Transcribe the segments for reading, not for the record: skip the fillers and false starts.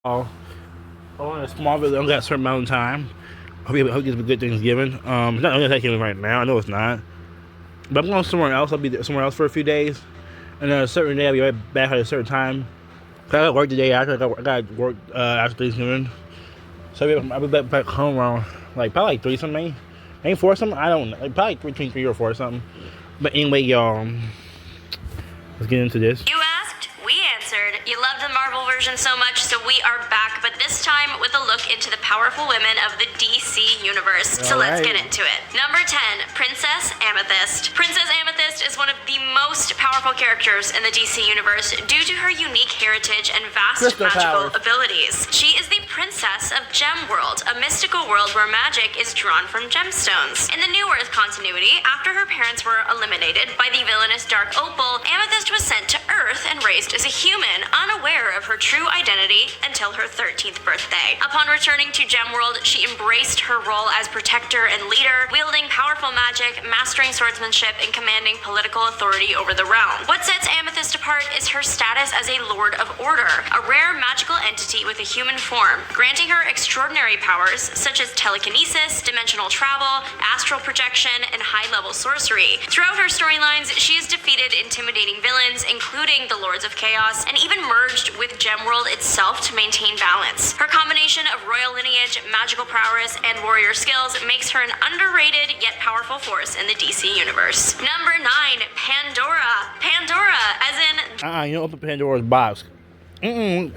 Oh, on a small village, only got a certain amount of time. Hope it's a good Thanksgiving. It's not only Thanksgiving right now. I know it's not. But I'm going somewhere else. I'll be somewhere else for a few days. And then a certain day, I'll be right back at a certain time. I got work the day after. I got work after Thanksgiving. So I'll be back home around, probably 3 something. Ain't 4 something? I don't know. Probably between 3 or 4 something. But anyway, y'all, let's get into this. You asked, we answered. You loved the Marvel version so much, so we are back, but this time with a look into the powerful women of the DC universe. So let's get into it. Number 10, Princess Amethyst. Princess Amethyst is one of the most powerful characters in the DC universe due to her unique heritage and vast magical abilities. She is the princess of Gem World, a mystical world where magic is drawn from gemstones. In the New Earth continuity, after her parents were eliminated by the villainous Dark Opal, Amethyst was sent to Earth and raised as a human, unaware of her true identity until her 13th birthday. Upon returning to Gemworld, she embraced her role as protector and leader, wielding powerful magic, mastering swordsmanship, and commanding political authority over the realm. What sets Amethyst apart is her status as a Lord of Order, a rare magical entity with a human form, granting her extraordinary powers such as telekinesis, dimensional travel, astral projection, and high-level sorcery. Throughout her storylines, she has defeated intimidating villains, including the Lords of Chaos, and even merged with Gemworld itself to maintain balance. Her combination of royal lineage, magical prowess, and warrior skills makes her an underrated yet powerful force in the DC universe. Number 9, Pandora. Pandora, as in... You don't open Pandora's box. I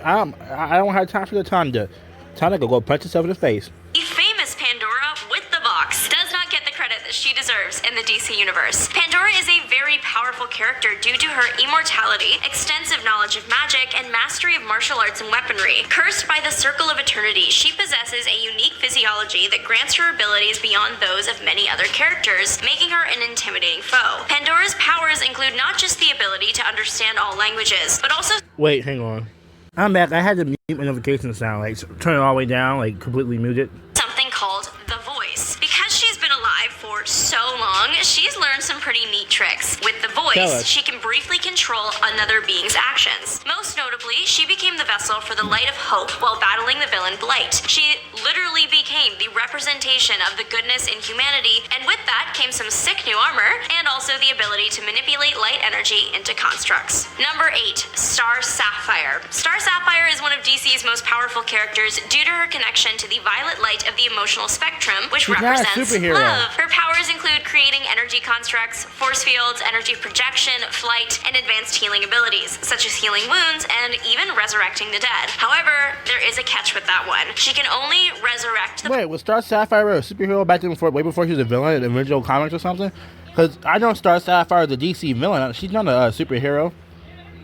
don't have time for the Tanda. Tanda go punch herself in the face. The famous Pandora with the box does not get the credit that she deserves in the DC universe. Pandora is a very powerful character due to her immortality, extensive knowledge of magic, and mastery of martial arts and weaponry. Cursed by the Circle of Eternity, she possesses a unique physiology that grants her abilities beyond those of many other characters, making her an intimidating foe. Pandora's powers include not just the ability to understand all languages, but also... Wait, hang on. I'm back. I had to mute my notification sound, turn it all the way down, completely mute it. Something called the voice. Because she's been alive for so long, she's learned some pretty neat tricks. With the voice, she can briefly control another being's actions. Most notably, she became the vessel for the Light of Hope while battling the villain Blight. She literally became the representation of the goodness in humanity, and with that came some sick new armor, and also the ability to manipulate light energy into constructs. Number 8, Star Sapphire. Star Sapphire is one of DC's most powerful characters due to her connection to the violet light of the emotional spectrum, which represents love. Her powers include creating energy constructs, force fields, energy projection, flight, and advanced healing abilities, such as healing wounds and even resurrecting the dead. However, there is a catch with that one. She can only resurrect the... Wait, was Star Sapphire a superhero back then way before she was a villain in the original comics or something? Because I know Star Sapphire is a DC villain. She's not a superhero.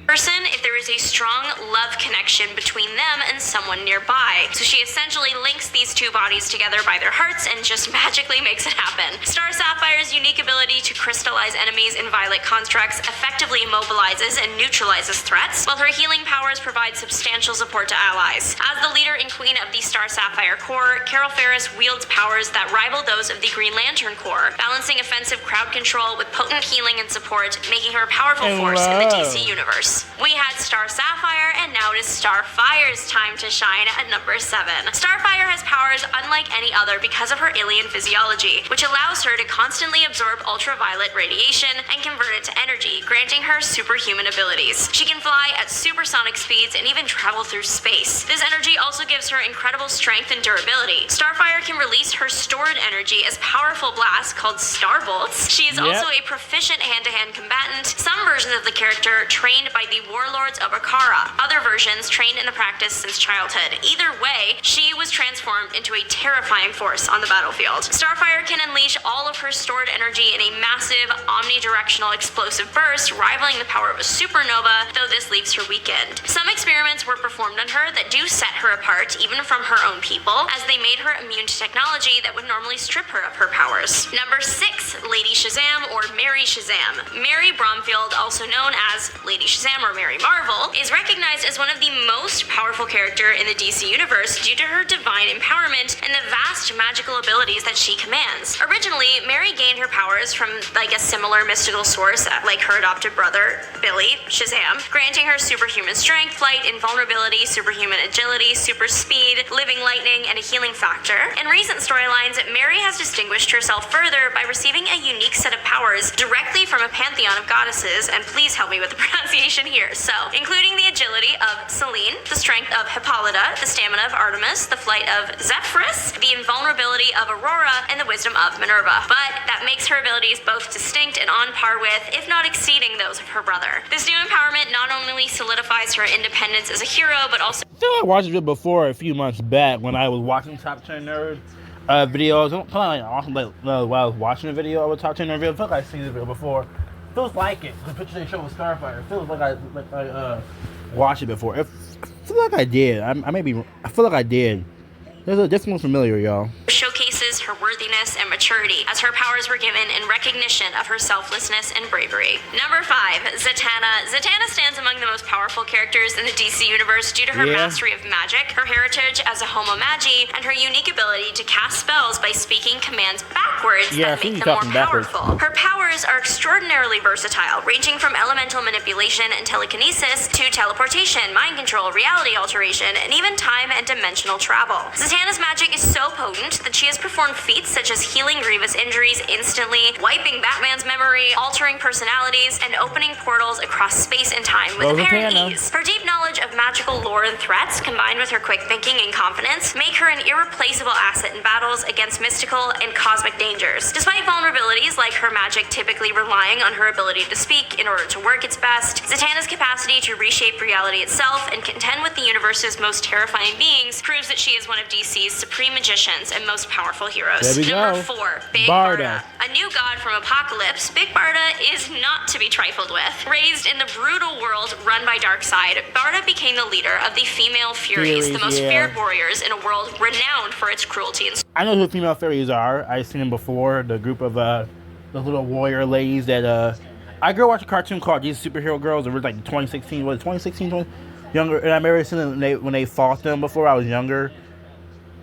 Person if there is a strong love connection between them and someone nearby. So she essentially links these two bodies together by their hearts and just magically makes it happen. Star Sapphire's unique ability to crystallize enemies in violet constructs effectively immobilizes and neutralizes threats, while her healing powers provide substantial support to allies. As the leader and queen of the Star Sapphire Corps, Carol Ferris wields powers that rival those of the Green Lantern Corps, balancing offensive crowd control with potent healing and support, making her a powerful force in the DC universe. We had Star Sapphire, and now it is Starfire's time to shine at number 7. Starfire has powers unlike any other because of her alien physiology, which allows her to constantly absorb ultraviolet radiation and convert it to energy, granting her superhuman abilities. She can fly at supersonic speeds and even travel through space. This energy also gives her incredible strength and durability. Starfire can release her stored energy as powerful blasts called Starbolts. She is also a proficient hand-to-hand combatant. Some versions of the character trained by the warlords of Akara, other versions trained in the practice since childhood. Either way, she was transformed into a terrifying force on the battlefield. Starfire can unleash all of her stored energy in a massive, omnidirectional explosive burst, rivaling the power of a supernova, though this leaves her weakened. Some experiments were performed on her that do set her apart apart, even from her own people, as they made her immune to technology that would normally strip her of her powers. Number 6, Lady Shazam or Mary Shazam. Mary Bromfield, also known as Lady Shazam or Mary Marvel, is recognized as one of the most powerful character in the DC universe due to her divine empowerment and the vast magical abilities that she commands. Originally, Mary gained her powers from like a similar mystical source like her adopted brother, Billy Shazam, granting her superhuman strength, flight, invulnerability, superhuman agility, super speed, living lightning, and a healing factor. In recent storylines, Mary has distinguished herself further by receiving a unique set of powers directly from a pantheon of goddesses, and please help me with the pronunciation here. So, including the agility of Selene, the strength of Hippolyta, the stamina of Artemis, the flight of Zephyrus, the invulnerability of Aurora, and the wisdom of Minerva. But that makes her abilities both distinct and on par with, if not exceeding, those of her brother. This new empowerment not only solidifies her independence as a hero, but also... I feel like I watched it before a few months back when I was watching Top 10 Nerd videos. Probably awesome, while I was watching a video of a Top 10 Nerd video. I feel like I've seen this video before. Feels like it. The picture they showed with Starfire. It feels like I watched it before. I feel like I did. I feel like I did. This one's familiar, y'all. Showcases her worthiness and maturity, as her powers were given in recognition of her selflessness and bravery. Number 5, Zatanna. Zatanna stands among the most powerful characters in the DC universe due to her mastery of magic, her heritage as a homo magi, and her unique ability to cast spells by speaking commands backwards that make them more powerful. Her powers are extraordinarily versatile, ranging from elemental manipulation and telekinesis to teleportation, mind control, reality alteration, and even time and dimensional travel. Zatanna's magic is so potent that she has performed feats such as healing grievous injuries instantly, wiping Batman's memory, altering personalities, and opening portals across space and time with apparent ease. Her deep knowledge of magical lore and threats, combined with her quick thinking and confidence, make her an irreplaceable asset in battles against mystical and cosmic dangers. Despite vulnerabilities like her magic typically relying on her ability to speak in order to work its best, Zatanna's capacity to reshape reality itself and contend with the universe's most terrifying beings proves that she is one of DC's supreme magicians and most powerful heroes. Number 4, Big Barda. A new god from Apocalypse, Big Barda is not to be trifled with. Raised in the brutal world run by Darkseid, Barda became the leader of the female Furies, the most feared warriors in a world renowned for its cruelty and... I know who female Furies are. I've seen them before. The group of the little warrior ladies that I grew up watching a cartoon called These Superhero Girls. It was like 2016. Was it 2016? Younger, and I remember seeing them when they fought them before. I was younger.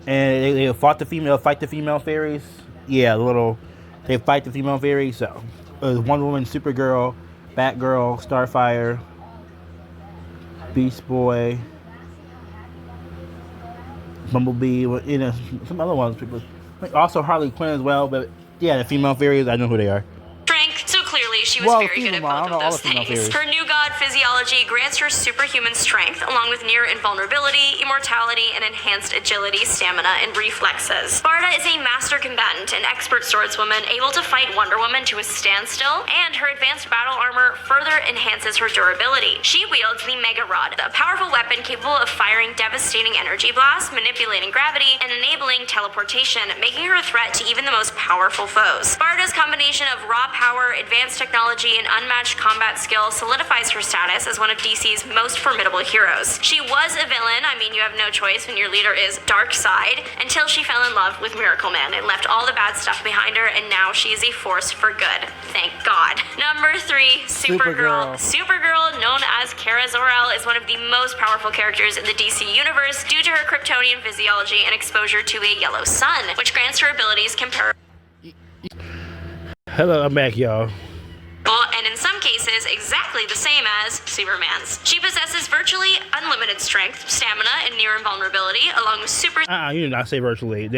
And they fight the female fairies. Yeah, they fight the female fairies. So, Wonder Woman, Supergirl, Batgirl, Starfire, Beast Boy, Bumblebee, some other ones. Also Harley Quinn as well. But yeah, the female fairies, I know who they are. So clearly, she was very good at both of those things. Her new god physiology grants her superhuman strength, along with near invulnerability, immortality, and enhanced agility, stamina, and reflexes. Barda is a master combatant and expert swordswoman, able to fight Wonder Woman to a standstill, and her advanced battle armor further enhances her durability. She wields the Mega Rod, a powerful weapon capable of firing devastating energy blasts, manipulating gravity, and enabling teleportation, making her a threat to even the most powerful foes. Barda's combination of raw power, advanced technology, and unmatched combat skill solidifies her status as one of DC's most formidable heroes. She was a villain, you have no choice when your leader is Darkseid, until she fell in love with Miracle Man and left all the bad stuff behind her, and now she is a force for good. Thank God. Number 3, Supergirl. Supergirl, known as Kara Zor-El, is one of the most powerful characters in the DC universe due to her Kryptonian physiology and exposure to a yellow sun, which grants her abilities comparable. Hello, I'm back, y'all. And in some cases, exactly the same as Superman's. She possesses virtually unlimited strength, stamina, and near invulnerability, along with you did not say virtually.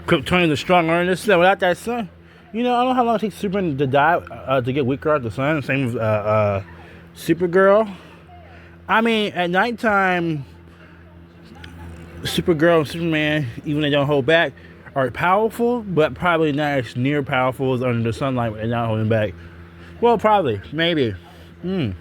Kryptonians are stronger in this. Without that sun, I don't know how long it takes Superman to die, to get weaker out the sun. Same with Supergirl. At nighttime, Supergirl and Superman, even they don't hold back, are powerful, but probably not as near powerful as under the sunlight and not holding back. Well, probably, maybe. Speed,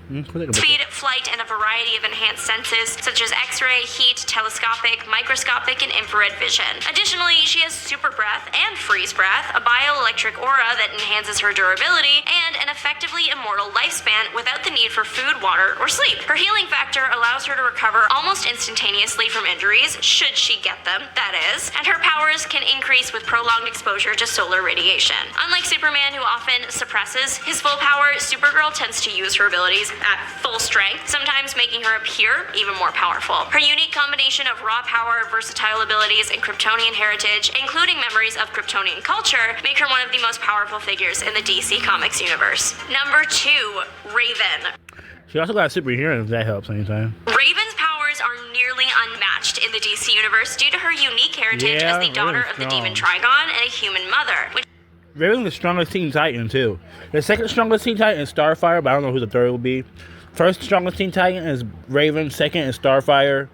flight, and a variety of enhanced senses, such as X-ray, heat, telescopic, microscopic, and infrared vision. Additionally, she has super breath and freeze breath, a bioelectric aura that enhances her durability, and an effectively immortal lifespan without the need for food, water, or sleep. Her healing factor allows her to recover almost instantaneously from injuries, should she get them, that is, and her powers can increase with prolonged exposure to solar radiation. Unlike Superman, who often suppresses his full power, Supergirl tends to use her abilities at full strength, sometimes making her appear even more powerful. Her unique combination of raw power, versatile abilities, and Kryptonian heritage, including memories of Kryptonian culture, make her one of the most powerful figures in the DC Comics universe. Number 2, Raven. She also got super hearing, if that helps anytime. Raven's powers are nearly unmatched in the DC universe due to her unique heritage as the daughter of the demon Trigon and a human mother. Raven's the strongest Teen Titan, too. The second strongest Teen Titan is Starfire, but I don't know who the third will be. First strongest Teen Titan is Raven, second is Starfire.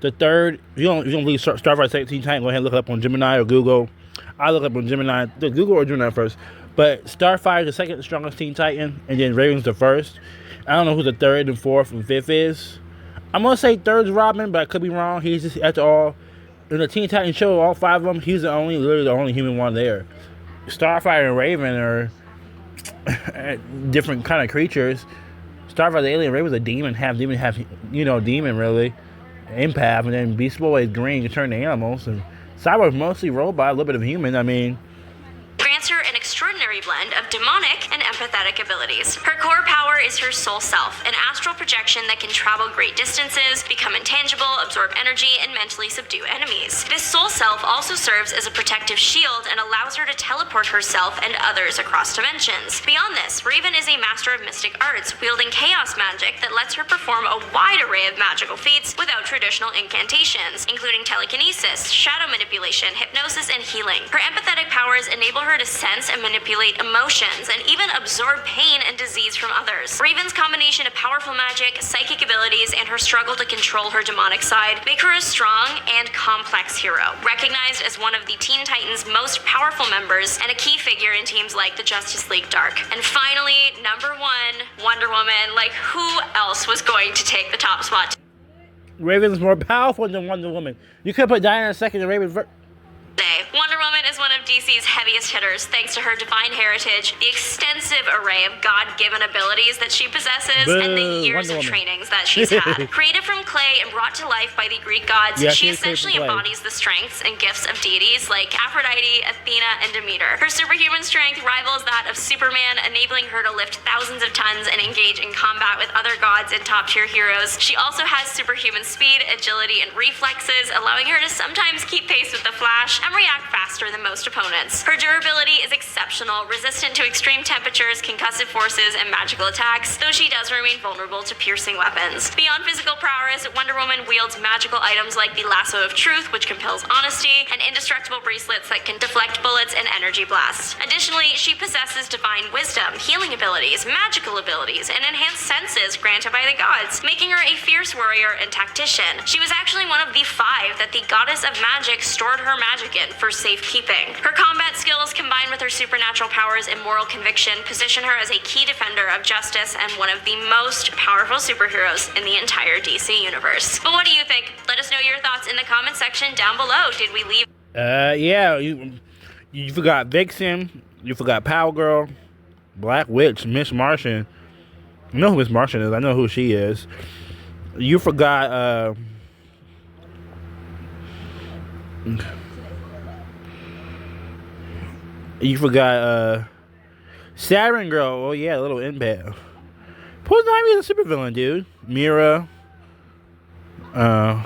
The third, if you don't believe Starfire second Teen Titan, go ahead and look it up on Gemini or Google. I look up on Gemini, Google or Gemini first. But Starfire is the second strongest Teen Titan, and then Raven's the first. I don't know who the third and fourth and fifth is. I'm going to say third's Robin, but I could be wrong. He's just, after all, in the Teen Titan show, all 5 of them, he's literally the only human one there. Starfire and Raven are different kind of creatures. Starfire's the alien, Raven's a demon, half demon really. Empath, and then Beast Boy is green, can turn to animals. And Cyborg's mostly robot, a little bit of human, I mean. Grants her an extraordinary blend of demonic and empathetic abilities. Her core power is her soul self, an astral projection that can travel great distances, become intangible, absorb energy, and mentally subdue enemies. This soul self also serves as a protective shield and allows her to teleport herself and others across dimensions. Beyond this, Raven is a master of mystic arts, wielding chaos magic that lets her perform a wide array of magical feats without traditional incantations, including telekinesis, shadow manipulation, hypnosis, and healing. Her empathetic powers enable her to sense and manipulate emotions, and even absorb pain and disease from others. Raven's combination of powerful magic, psychic abilities, and her struggle to control her demonic side make her a strong and complex hero, recognized as one of the Teen Titans' most powerful members and a key figure in teams like the Justice League Dark. And finally, number 1, Wonder Woman. Like, who else was going to take the top spot? Raven's more powerful than Wonder Woman. You could put Diana second and Raven first. Wonder Woman is one of DC's heaviest hitters thanks to her divine heritage, the extensive array of God-given abilities that she possesses, and the years of trainings that she's had. Created from clay and brought to life by the Greek gods, she essentially embodies the strengths and gifts of deities like Aphrodite, Athena, and Demeter. Her superhuman strength rivals that of Superman, enabling her to lift thousands of tons and engage in combat with other gods and top-tier heroes. She also has superhuman speed, agility, and reflexes, allowing her to sometimes keep pace with the Flash and react faster than most opponents. Her durability is exceptional, resistant to extreme temperatures, concussive forces, and magical attacks, though she does remain vulnerable to piercing weapons. Beyond physical prowess, Wonder Woman wields magical items like the Lasso of Truth, which compels honesty, and indestructible bracelets that can deflect bullets and energy blasts. Additionally, she possesses divine wisdom, healing abilities, magical abilities, and enhanced senses granted by the gods, making her a fierce warrior and tactician. She was actually one of the 5 that the goddess of magic stored her magic in for safekeeping. Her combat skills, combined with her supernatural powers and moral conviction, position her as a key defender of justice and one of the most powerful superheroes in the entire DC universe. But what do you think? Let us know your thoughts in the comment section down below. Did we leave? Yeah, you forgot Vixen, you forgot Power Girl, Black Witch, Miss Martian. I know who Miss Martian is. I know who she is. You forgot, Saturn Girl. Oh yeah, little empath. Poison Ivy is a supervillain, dude. Mira. I'm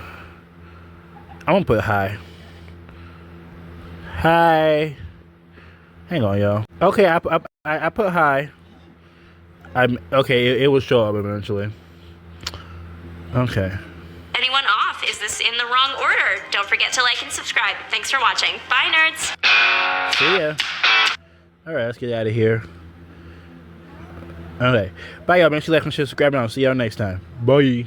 gonna put high. High. Hang on, y'all. Okay, I put high. Okay. It will show up eventually. Okay. Anyone off? Is this in the wrong order? Don't forget to like and subscribe. Thanks for watching. Bye, nerds. See ya. Alright, let's get out of here. Okay. Bye, y'all. Make sure you like and subscribe, and I'll see y'all next time. Bye.